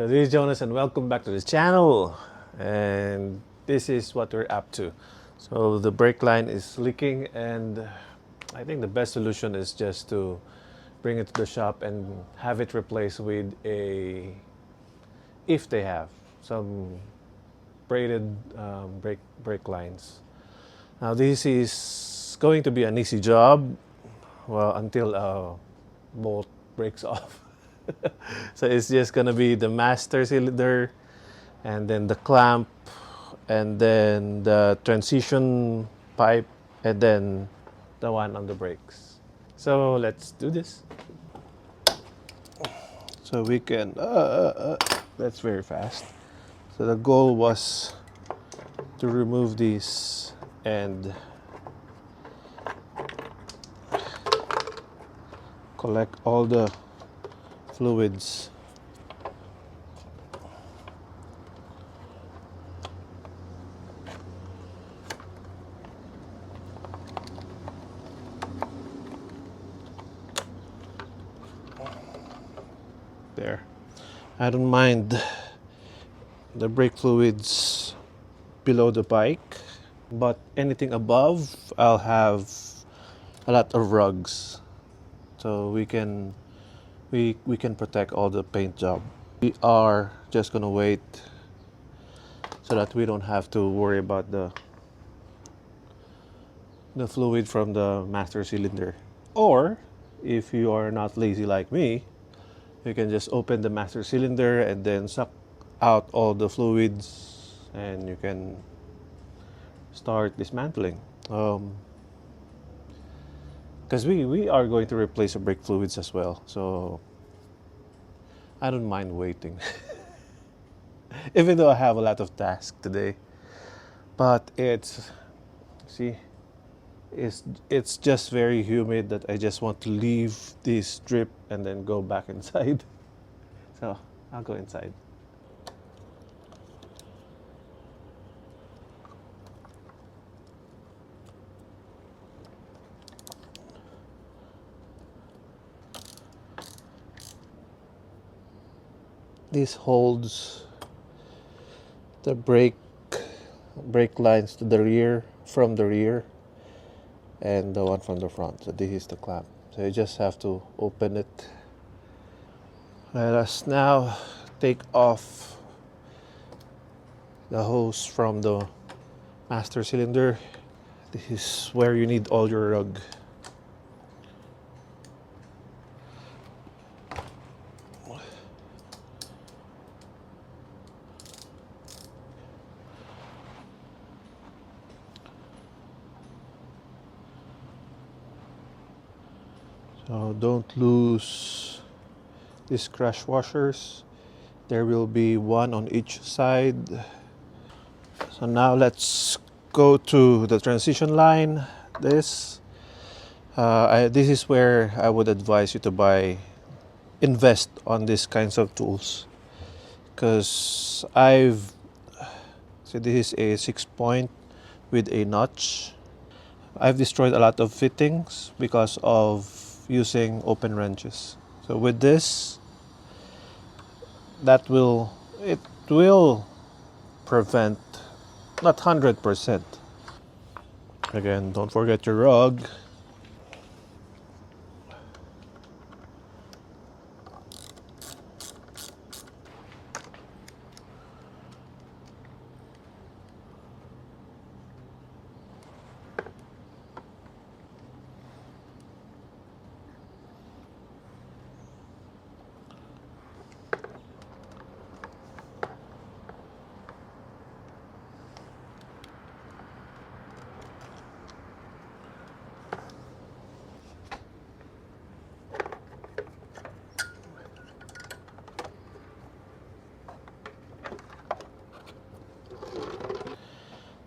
So this is Jonas and welcome back to the channel. And this is what we're up to. So the brake line is leaking and I think the best solution is just to bring it to the shop and have it replaced with if they have some braided brake lines. Now this is going to be an easy job, well, until a bolt breaks off. So it's just gonna be the master cylinder and then the clamp and then the transition pipe and then the one on the brakes. So let's do this. So we can, that's very fast. So the goal was to remove these and collect all the fluids. There. I don't mind the brake fluids below the bike, but anything above, I'll have a lot of rugs, so we can protect all the paint job. We are just gonna wait so that we don't have to worry about the fluid from the master cylinder. Or if you are not lazy like me, you can just open the master cylinder and then suck out all the fluids and you can start dismantling. Because we are going to replace the brake fluids as well, so I don't mind waiting. Even though I have a lot of tasks today, but see, it's just very humid that I just want to leave this strip and then go back inside. So I'll go inside. This holds the brake lines to the rear, from the rear, and the one from the front. So this is the clamp. So you just have to open it. Let us now take off the hose from the master cylinder. This is where you need all your rug. So don't lose these crash washers. There will be one on each side. So now let's go to the transition line. This is where I would advise you to invest on these kinds of tools, because so this is a 6-point with a notch. I've destroyed a lot of fittings because of using open wrenches. So with this, it will prevent, not 100%. Again, don't forget your rug.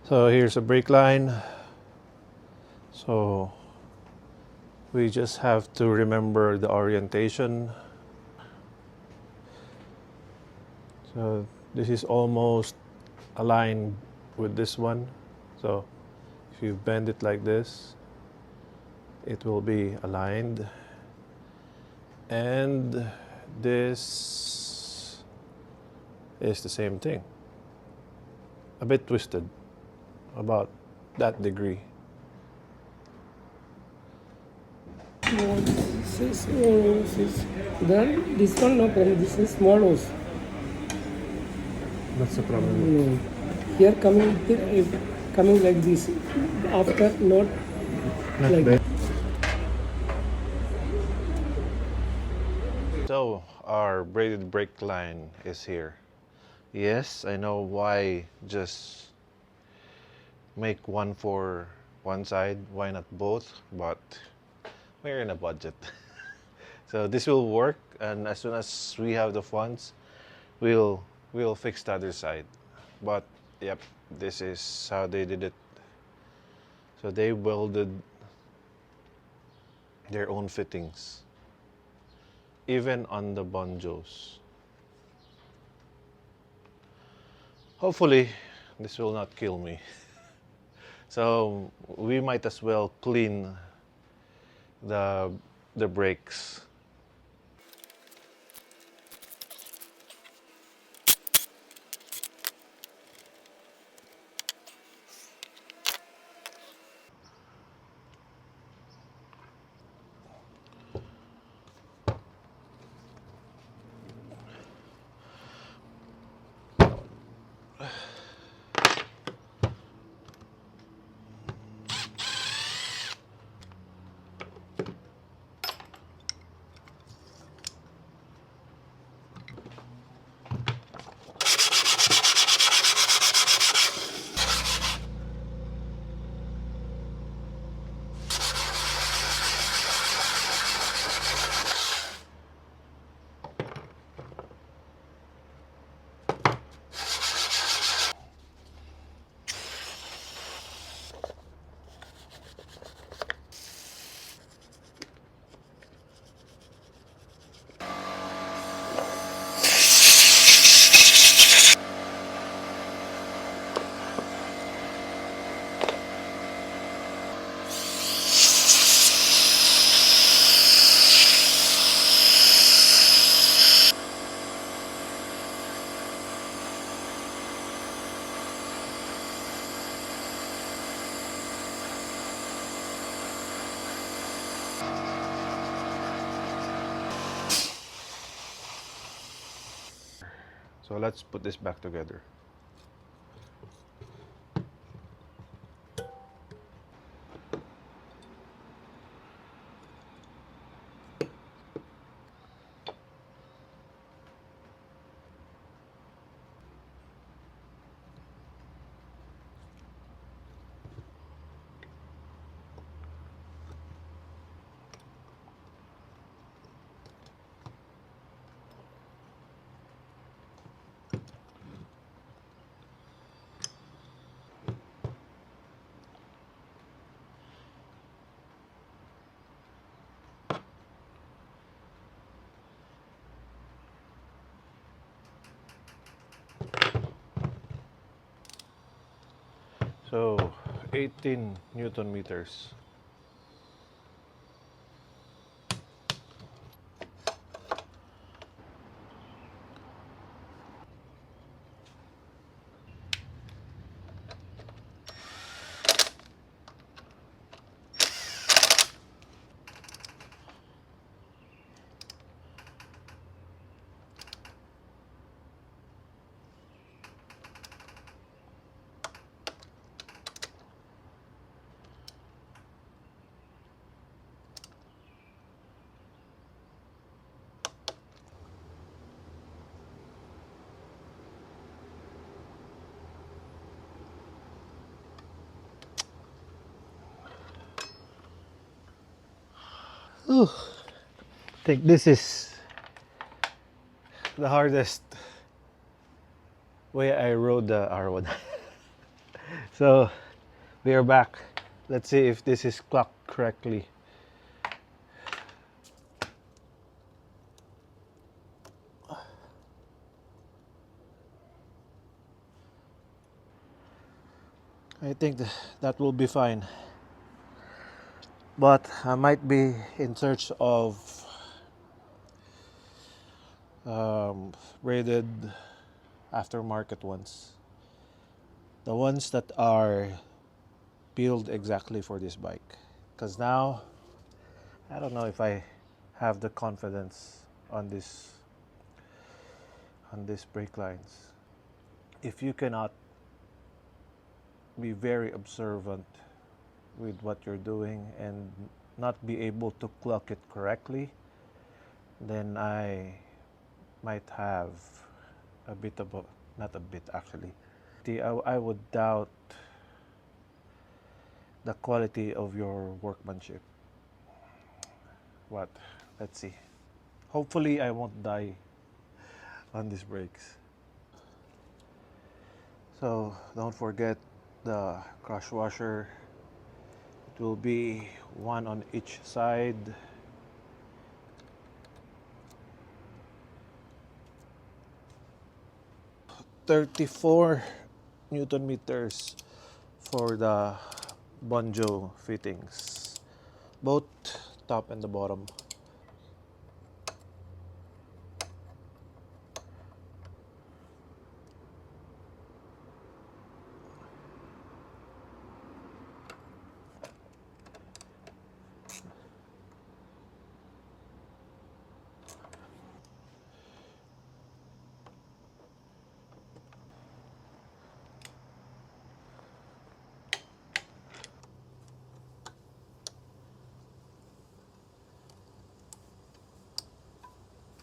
So here's a brake line. So we just have to remember the orientation. So this is almost aligned with this one. So if you bend it like this, it will be aligned. And this is the same thing. A bit twisted, about that degree. Then this one no problem. This is small hose. That's the problem. Here coming like this. After not like Bad. So our braided brake line is here. Yes, I know why just make one for one side, why not both, but we're in a budget. So this will work, and as soon as we have the funds, we'll fix the other side. But yep, this is how they did it. So they welded their own fittings, even on the banjos. Hopefully, this will not kill me. So we might as well clean the brakes. So let's put this back together. So 18 Newton meters. I think this is the hardest way I rode the R1. So we are back. Let's see if this is clocked correctly. I think that will be fine. But I might be in search of braided aftermarket ones. The ones that are built exactly for this bike. Because now, I don't know if I have the confidence on these brake lines. If you cannot be very observant with what you're doing and not be able to clock it correctly, then I might have a bit of a, not a bit actually. I would doubt the quality of your workmanship. What? Let's see. Hopefully I won't die on these brakes. So don't forget the crush washer. It will be one on each side. 34 Newton meters for the Bonjo fittings, both top and the bottom.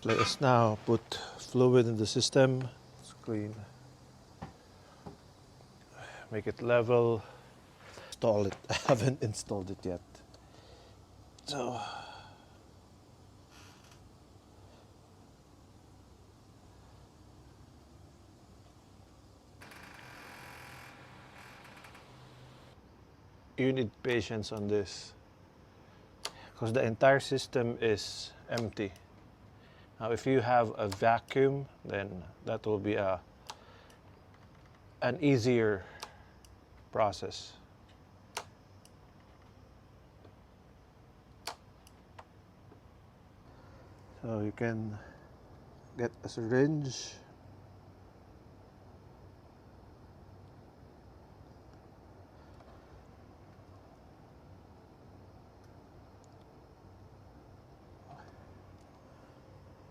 Let us now put fluid in the system. Let's clean, make it level, install it. I haven't installed it yet. So you need patience on this because the entire system is empty. Now if you have a vacuum, then that will be an easier process. So you can get a syringe,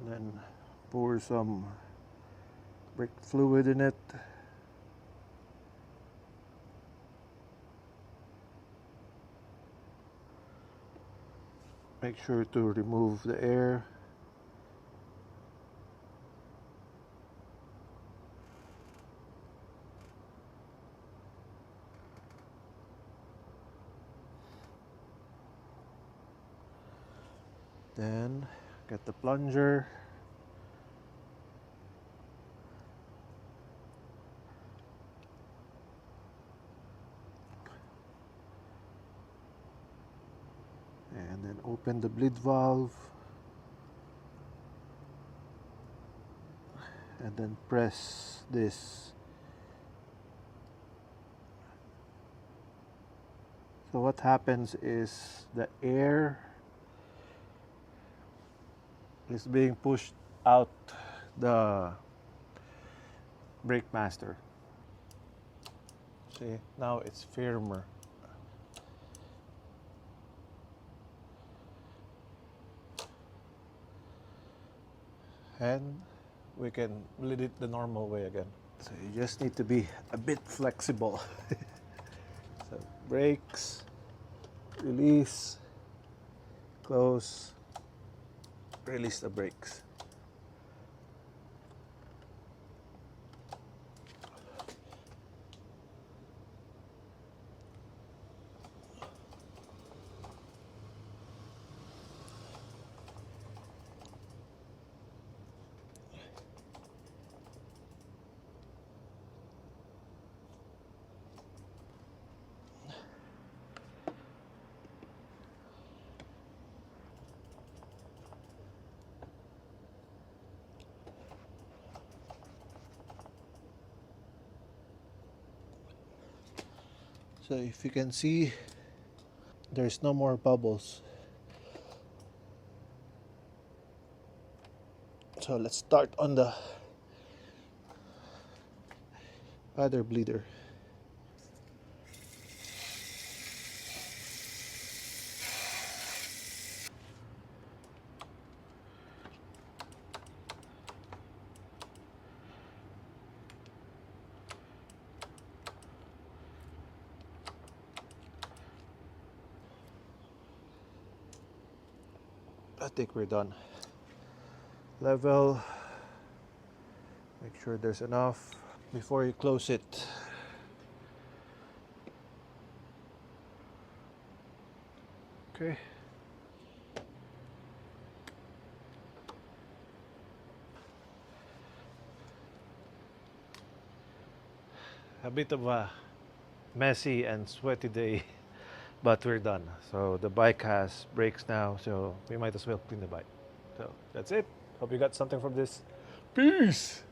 then pour some brake fluid in it. Make sure to remove the air. Then get the plunger. And then open the bleed valve. And then press this. So what happens is the air is being pushed out the brake master. See, now it's firmer. And we can bleed it the normal way again. So you just need to be a bit flexible. So brakes, release, close, release the brakes. So if you can see, there's no more bubbles. So let's start on the other bleeder. I think we're done. Level. Make sure there's enough before you close it. Okay. A bit of a messy and sweaty day, but we're done. So the bike has brakes now, so we might as well clean the bike. So that's it. Hope you got something from this. Peace!